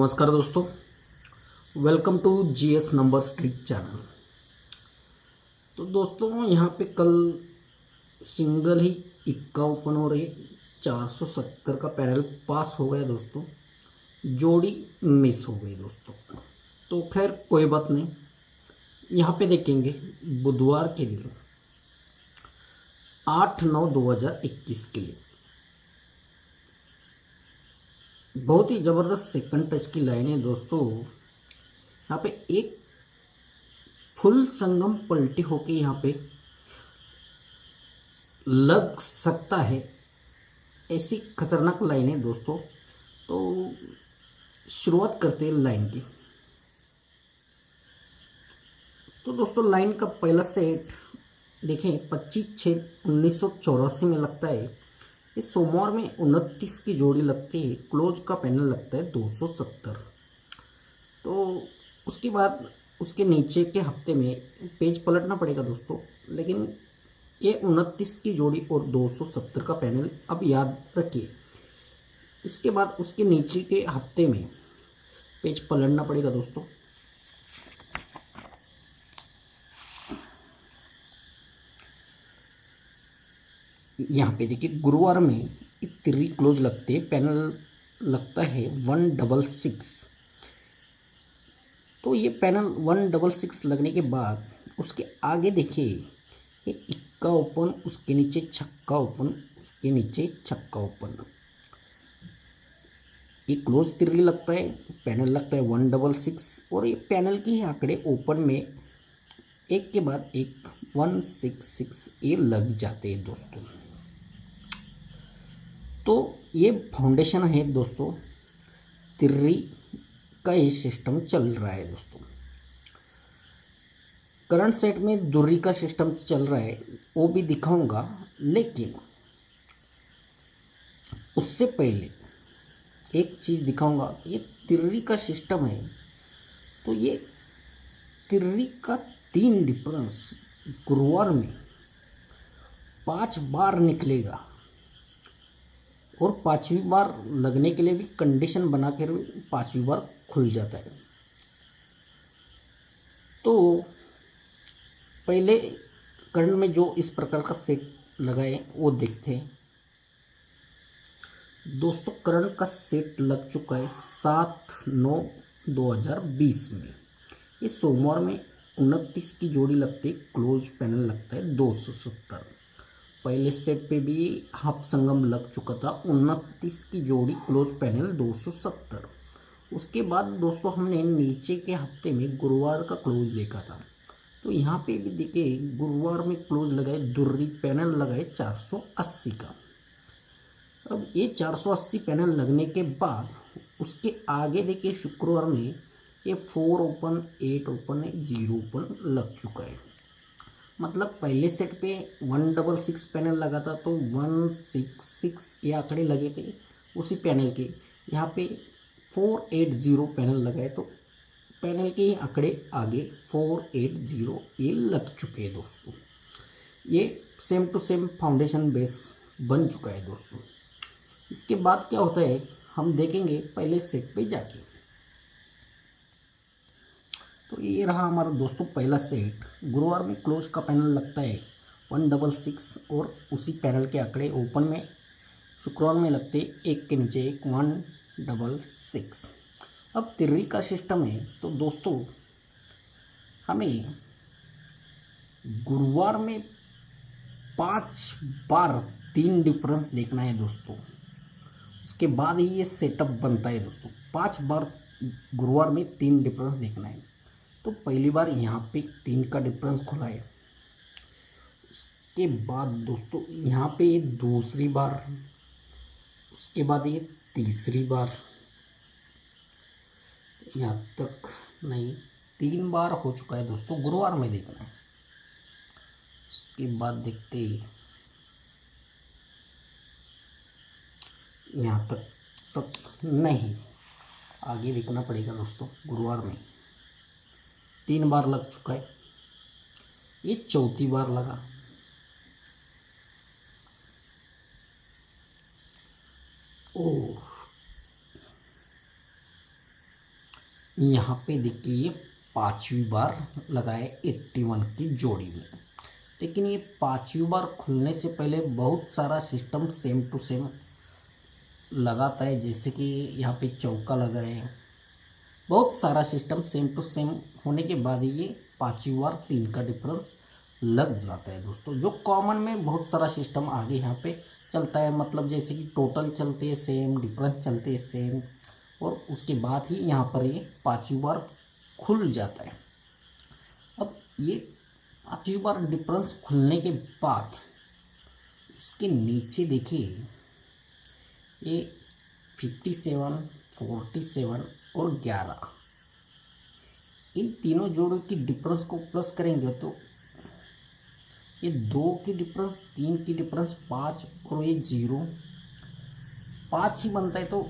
नमस्कार दोस्तों, welcome to GS numbers trick channel. तो दोस्तों यहाँ पे कल सिंगल ही इक्का ओपन हो रही 470 का पैनल पास हो गया दोस्तों, जोड़ी मिस हो गई दोस्तों। तो खैर कोई बात नहीं, यहाँ पे देखेंगे बुधवार के लिए 8/9/2021 के लिए बहुत ही ज़बरदस्त सेकंड टच की लाइन है दोस्तों। यहाँ पे एक फुल संगम पलटी होके यहाँ पे लग सकता है, ऐसी खतरनाक लाइन है दोस्तों। तो शुरुआत करते हैं लाइन की। तो दोस्तों लाइन का पहला सेट देखें 25/6/1984 में लगता है। इस सोमवार में 29 की जोड़ी लगती है, क्लोज का पैनल लगता है 270। तो उसके बाद उसके नीचे के हफ्ते में पेज पलटना पड़ेगा दोस्तों, लेकिन ये 29 की जोड़ी और 270 का पैनल अब याद रखिए। इसके बाद उसके नीचे के हफ्ते में पेज पलटना पड़ेगा दोस्तों। यहाँ पे देखिए गुरुवार में एक तिर्री क्लोज लगते हैं, पैनल लगता है 166। तो ये पैनल 166 लगने के बाद उसके आगे देखिए ये इक्का ओपन, उसके नीचे छक्का ओपन, उसके नीचे छक्का ओपन। ये क्लोज तिर्री लगता है, पैनल लगता है 166 और ये पैनल के आंकड़े ओपन में एक के बाद एक 166 ये लग जाते हैं दोस्तों। तो ये फाउंडेशन है दोस्तों, तिर्री का ये सिस्टम चल रहा है दोस्तों। करंट सेट में दुर्री का सिस्टम चल रहा है, वो भी दिखाऊंगा, लेकिन उससे पहले एक चीज़ दिखाऊंगा। ये तिर्री का सिस्टम है, तो ये तिर्री का 3 डिफरेंस गुरुवार में 5 बार निकलेगा और 5वीं बार लगने के लिए भी कंडीशन बना कर 5वीं बार खुल जाता है। तो पहले करंट में जो इस प्रकार का सेट लगाए वो देखते हैं दोस्तों। करंट का सेट लग चुका है 7/9/2020 में। ये सोमवार में 29 की जोड़ी लगती है, क्लोज पैनल लगता है 270। पहले सेट पे भी हाफ संगम लग चुका था, 29 की जोड़ी क्लोज पैनल 270। उसके बाद दोस्तों हमने नीचे के हफ्ते में गुरुवार का क्लोज देखा था। तो यहाँ पे भी देखिए गुरुवार में क्लोज लगाए, दुर्री पैनल लगाए 480 का। अब ये 480 पैनल लगने के बाद उसके आगे देखिए शुक्रवार में ये 4 ओपन, 8 ओपन, 0 ओपन लग चुका है। मतलब पहले सेट पे 166 पैनल लगा था, तो 166 ये आंकड़े लगे थे उसी पैनल के। यहाँ पे 480 पैनल लगाए, तो पैनल के ही आंकड़े आगे 480 ये लग चुके हैं दोस्तों। ये same to same foundation base बन चुका है दोस्तों। इसके बाद क्या होता है हम देखेंगे पहले सेट पे जाके। तो ये रहा हमारा दोस्तों पहला सेट। गुरुवार में क्लोज का पैनल लगता है 166 और उसी पैनल के आंकड़े ओपन में शुक्रवार में लगते एक के नीचे एक 166। अब तिर्री का सिस्टम है, तो दोस्तों हमें गुरुवार में 5 बार 3 डिफरेंस देखना है दोस्तों। उसके बाद ही ये सेटअप बनता है दोस्तों। 5 बार गुरुवार में 3 डिफरेंस देखना है। तो पहली बार यहाँ पे 3 का डिफरेंस खुला है, उसके बाद दोस्तों यहाँ पे ये दूसरी बार, उसके बाद ये तीसरी बार, यहाँ तक नहीं 3 बार हो चुका है दोस्तों, गुरुवार में देखना है। उसके बाद देखते यहाँ तक नहीं, आगे देखना पड़ेगा दोस्तों। गुरुवार में 3 बार लग चुका है, ये चौथी बार लगा। ओ यहाँ पे देखिए ये पांचवी बार लगाए 81 की जोड़ी में। लेकिन ये पांचवी बार खुलने से पहले बहुत सारा सिस्टम सेम टू सेम लगाता है, जैसे कि यहाँ पे चौका लगा है। बहुत सारा सिस्टम सेम टू सेम होने के बाद ये पांचवी बार 3 का डिफरेंस लग जाता है दोस्तों। जो कॉमन में बहुत सारा सिस्टम आगे यहाँ पे चलता है, मतलब जैसे कि टोटल चलते हैं सेम, डिफरेंस चलते हैं सेम, और उसके बाद ही यहाँ पर ये पांचवी बार खुल जाता है। अब ये पांचवी बार डिफरेंस खुलने के बाद उसके नीचे देखिए ये 57, 47 और 11, इन तीनों जोड़ों की डिफरेंस को प्लस करेंगे तो ये 2 की डिफरेंस, 3 की डिफरेंस 5 और ये 0, 5 ही बनता है। तो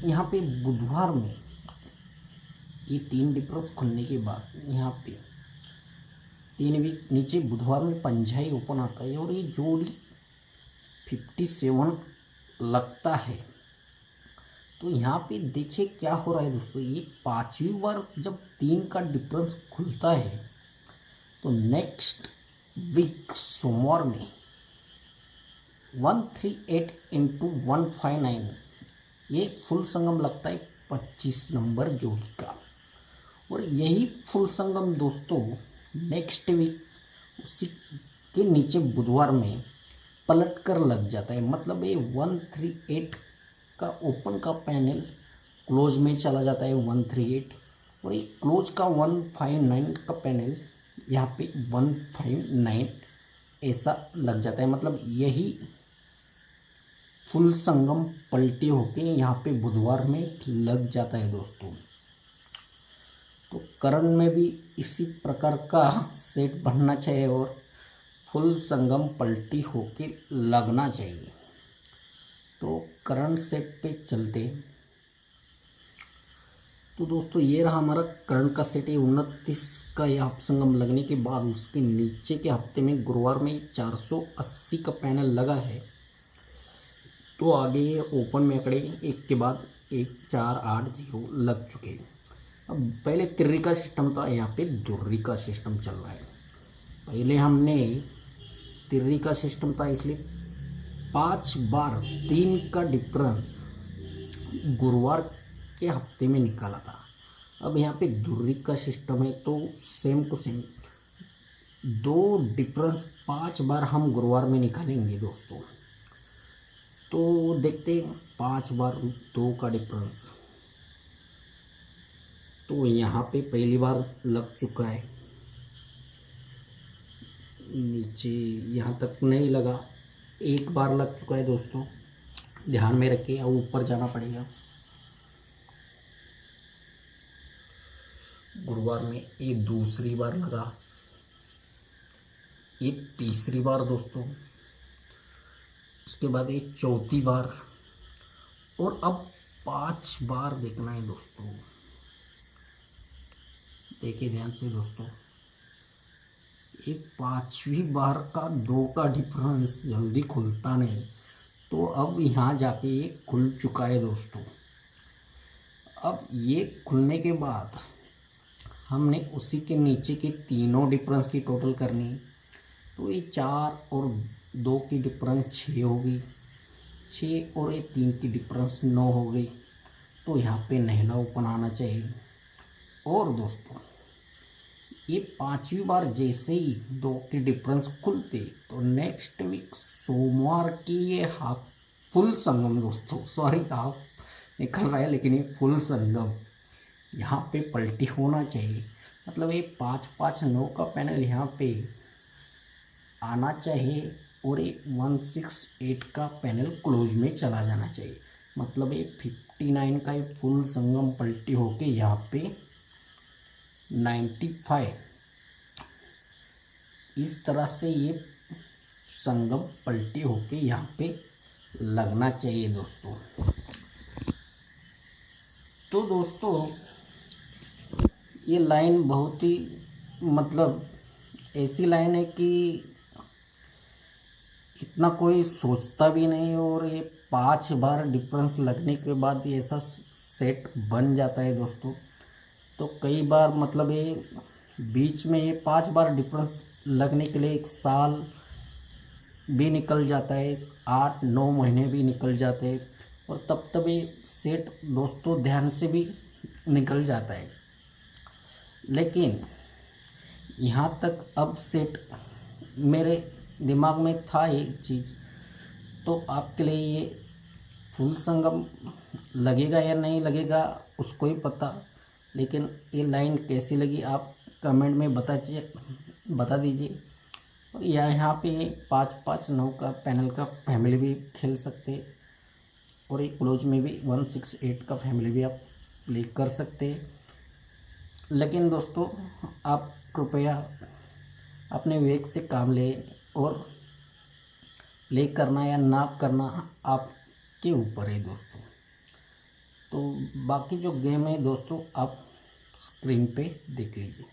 यहाँ पे बुधवार में ये 3 डिफरेंस खुलने के बाद यहाँ पे 3 वीक नीचे बुधवार में पंजा ही ओपन आता है और ये जोड़ी 57 लगता है। तो यहाँ पे देखिए क्या हो रहा है दोस्तों, ये पांचवी बार जब 3 का डिफरेंस खुलता है तो नेक्स्ट वीक सोमवार में 138 इंटू 159 ये फुल संगम लगता है 25 नंबर जोड़ी का। और यही फुल संगम दोस्तों नेक्स्ट वीक उसी के नीचे बुधवार में पलट कर लग जाता है। मतलब ये 138 का ओपन का पैनल क्लोज में चला जाता है 138, और ये क्लोज का 159 का पैनल यहाँ पे 159 ऐसा लग जाता है। मतलब यही फुल संगम पलटी होके यहाँ पे बुधवार में लग जाता है दोस्तों। तो करंट में भी इसी प्रकार का सेट बनना चाहिए और फुल संगम पलटी होके लगना चाहिए। तो करंट सेट पे चलते। तो दोस्तों ये रहा हमारा करंट का सेट। 29 का ये आप संगम लगने के बाद उसके नीचे के हफ्ते में गुरुवार में 480 का पैनल लगा है। तो आगे ओपन में अकड़े एक के बाद एक 4, 8, 0 लग चुके। अब पहले तिर्री का सिस्टम था, यहाँ पे दुर्री का सिस्टम चल रहा है। पहले हमने तिर्री का सिस्टम था, इसलिए 5 बार 3 का डिफरेंस गुरुवार के हफ्ते में निकाला था। अब यहाँ पे दुर्री का सिस्टम है तो सेम टू सेम 2 डिफरेंस 5 बार हम गुरुवार में निकालेंगे दोस्तों। तो देखते हैं 5 बार 2 का डिफरेंस। तो यहाँ पे पहली बार लग चुका है, नीचे यहाँ तक नहीं लगा, एक बार लग चुका है दोस्तों, ध्यान में रखिए। अब ऊपर जाना पड़ेगा। गुरुवार में ये दूसरी बार लगा, ये तीसरी बार दोस्तों, उसके बाद ये चौथी बार, और अब 5 बार देखना है दोस्तों। देखिए ध्यान से दोस्तों, ये 5वीं बार का 2 का डिफरेंस जल्दी खुलता नहीं। तो अब यहाँ जाके ये खुल चुका है दोस्तों। अब ये खुलने के बाद हमने उसी के नीचे के तीनों डिफरेंस की टोटल करनी है। तो ये 4 और 2 की डिफरेंस 6 हो गई, 6 और ये 3 की डिफरेंस 9 हो गई। तो यहाँ पे नहला ओपन आना चाहिए। और दोस्तों ये 5वीं बार जैसे ही 2 की डिफरेंस खुलते तो नेक्स्ट वीक सोमवार की ये हाफ फुल संगम दोस्तों, सॉरी हाफ निकल रहा है लेकिन ये फुल संगम यहाँ पे पलटी होना चाहिए। मतलब ये 5, 5, 9 का पैनल यहाँ पे आना चाहिए और ये 168 का पैनल क्लोज में चला जाना चाहिए। मतलब ये 59 का ये फुल संगम पलटी होके यहाँ पे 95 इस तरह से ये संगम पलटी होके यहाँ पे लगना चाहिए दोस्तों। तो दोस्तों ये लाइन बहुत ही मतलब ऐसी लाइन है कि इतना कोई सोचता भी नहीं, और ये 5 बार डिफरेंस लगने के बाद ये ऐसा सेट बन जाता है दोस्तों। तो कई बार मतलब ये बीच में ये 5 बार डिफरेंस लगने के लिए 1 साल भी निकल जाता है, 8-9 महीने भी निकल जाते हैं, और तब ये सेट दोस्तों ध्यान से भी निकल जाता है। लेकिन यहाँ तक अब सेट मेरे दिमाग में था ये चीज़, तो आपके लिए ये फुल संगम लगेगा या नहीं लगेगा उसको ही पता। लेकिन ये लाइन कैसी लगी आप कमेंट में बता दीजिए। और यहाँ पे 5-5-9 का पैनल का फैमिली भी खेल सकते, और एक क्लोज में भी 168 का फैमिली भी आप प्ले कर सकते। लेकिन दोस्तों आप कृपया अपने विवेक से काम लें, और प्ले करना या ना करना आपके ऊपर है दोस्तों। तो बाकी जो गेम है दोस्तों आप स्क्रीन पे देख लीजिए।